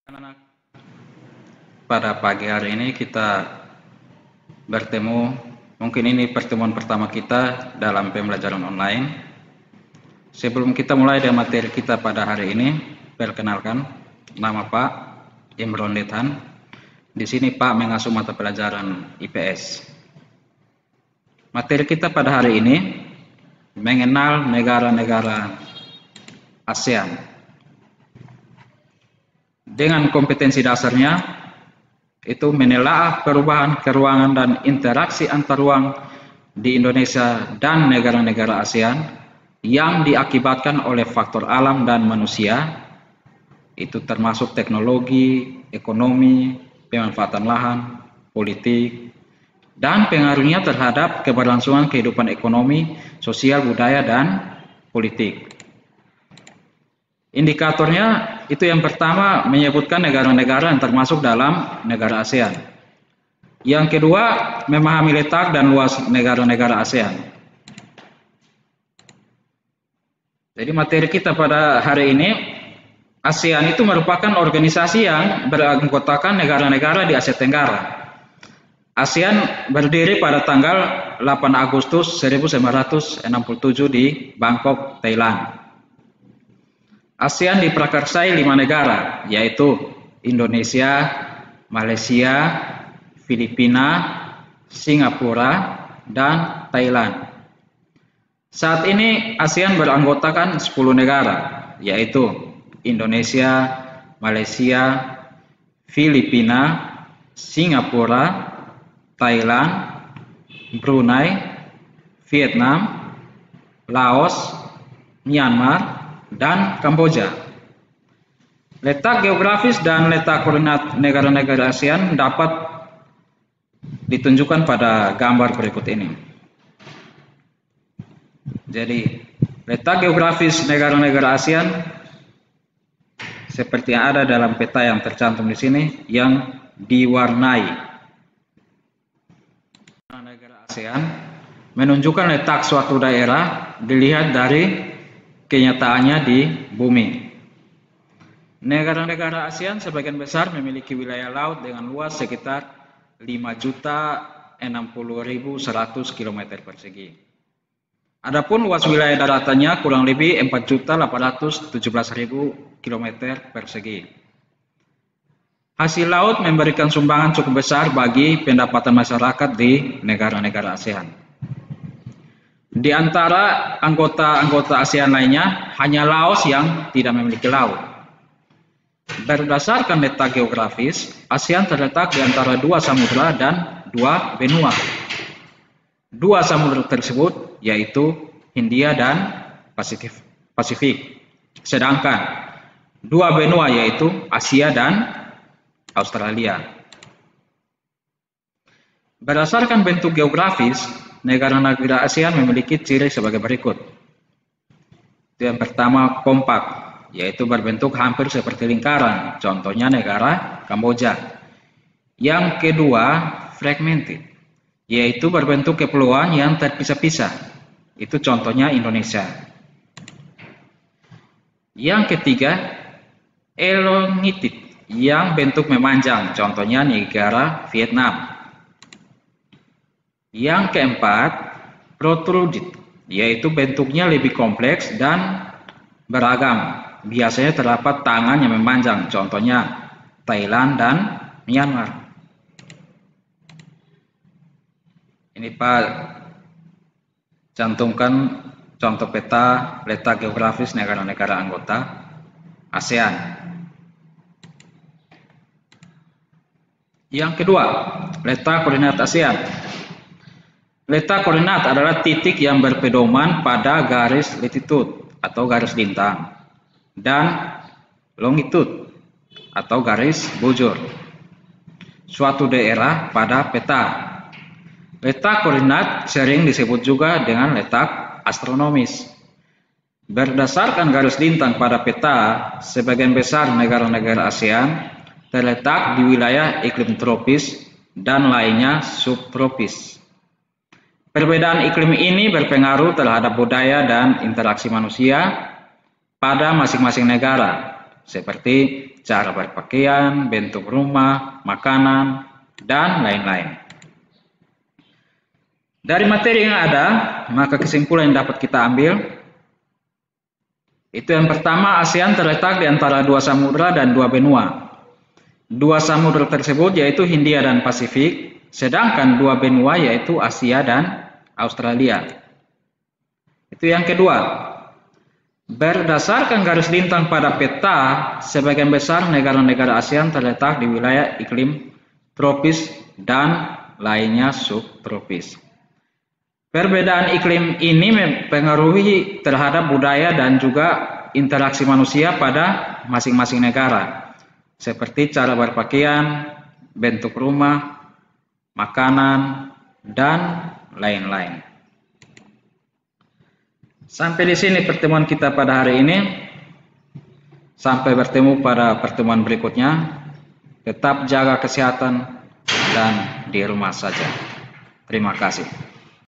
Anak-anak, pada pagi hari ini kita bertemu, mungkin ini pertemuan pertama kita dalam pembelajaran online. Sebelum kita mulai dengan materi kita pada hari ini, perkenalkan, nama Pak Imron Lethan. Di sini Pak mengasuh mata pelajaran IPS. Materi kita pada hari ini mengenal negara-negara ASEAN. Dengan kompetensi dasarnya, itu menelaah perubahan keruangan dan interaksi antar ruang di Indonesia dan negara-negara ASEAN yang diakibatkan oleh faktor alam dan manusia, itu termasuk teknologi, ekonomi, pemanfaatan lahan, politik, dan pengaruhnya terhadap keberlangsungan kehidupan ekonomi, sosial, budaya, dan politik. Indikatornya itu yang pertama menyebutkan negara-negara yang termasuk dalam negara ASEAN. Yang kedua memahami letak dan luas negara-negara ASEAN. Jadi materi kita pada hari ini, ASEAN itu merupakan organisasi yang beranggotakan negara-negara di Asia Tenggara. ASEAN berdiri pada tanggal 8 Agustus 1967 di Bangkok, Thailand. ASEAN diprakarsai 5 negara, yaitu Indonesia, Malaysia, Filipina, Singapura, dan Thailand. Saat ini ASEAN beranggotakan 10 negara, yaitu Indonesia, Malaysia, Filipina, Singapura, Thailand, Brunei, Vietnam, Laos, Myanmar, dan Kamboja. Letak geografis dan letak koordinat negara-negara ASEAN dapat ditunjukkan pada gambar berikut ini. Jadi, letak geografis negara-negara ASEAN seperti yang ada dalam peta yang tercantum di sini, yang diwarnai. Negara ASEAN menunjukkan letak suatu daerah dilihat dari kenyataannya di bumi. Negara-negara ASEAN sebagian besar memiliki wilayah laut dengan luas sekitar 5.060.100 km persegi. Adapun luas wilayah daratannya kurang lebih 4.817.000 km persegi. Hasil laut memberikan sumbangan cukup besar bagi pendapatan masyarakat di negara-negara ASEAN. Di antara anggota ASEAN lainnya, hanya Laos yang tidak memiliki laut. Berdasarkan letak geografis, ASEAN terletak di antara 2 samudra dan 2 benua. 2 samudra tersebut yaitu Hindia dan Pasifik. Sedangkan 2 benua yaitu Asia dan Australia. Berdasarkan bentuk geografis, negara-negara ASEAN memiliki ciri sebagai berikut. Yang pertama, kompak, yaitu berbentuk hampir seperti lingkaran, contohnya negara Kamboja. Yang kedua, fragmented, yaitu berbentuk kepulauan yang terpisah-pisah, itu contohnya Indonesia. Yang ketiga, elongated, yang bentuk memanjang, contohnya negara Vietnam. Yang keempat, protruded, yaitu bentuknya lebih kompleks dan beragam. Biasanya terdapat tangan yang memanjang, contohnya Thailand dan Myanmar. Ini Pak cantumkan contoh peta letak geografis negara-negara anggota ASEAN. Yang kedua, letak koordinat ASEAN. Letak koordinat adalah titik yang berpedoman pada garis latitude atau garis lintang dan longitude atau garis bujur suatu daerah pada peta. Letak koordinat sering disebut juga dengan letak astronomis. Berdasarkan garis lintang pada peta, sebagian besar negara-negara ASEAN terletak di wilayah iklim tropis dan lainnya subtropis. Perbedaan iklim ini berpengaruh terhadap budaya dan interaksi manusia pada masing-masing negara, seperti cara berpakaian, bentuk rumah, makanan, dan lain-lain. Dari materi yang ada, maka kesimpulan yang dapat kita ambil, itu yang pertama, ASEAN terletak di antara 2 samudra dan 2 benua. 2 samudra tersebut yaitu Hindia dan Pasifik, sedangkan 2 benua yaitu Asia dan Australia. Itu yang kedua. Berdasarkan garis lintang pada peta, sebagian besar negara-negara ASEAN terletak di wilayah iklim tropis dan lainnya subtropis. Perbedaan iklim ini mempengaruhi terhadap budaya dan juga interaksi manusia pada masing-masing negara, seperti cara berpakaian, bentuk rumah, makanan, dan lain-lain. Sampai di sini pertemuan kita pada hari ini. Sampai bertemu pada pertemuan berikutnya. Tetap jaga kesehatan dan di rumah saja. Terima kasih.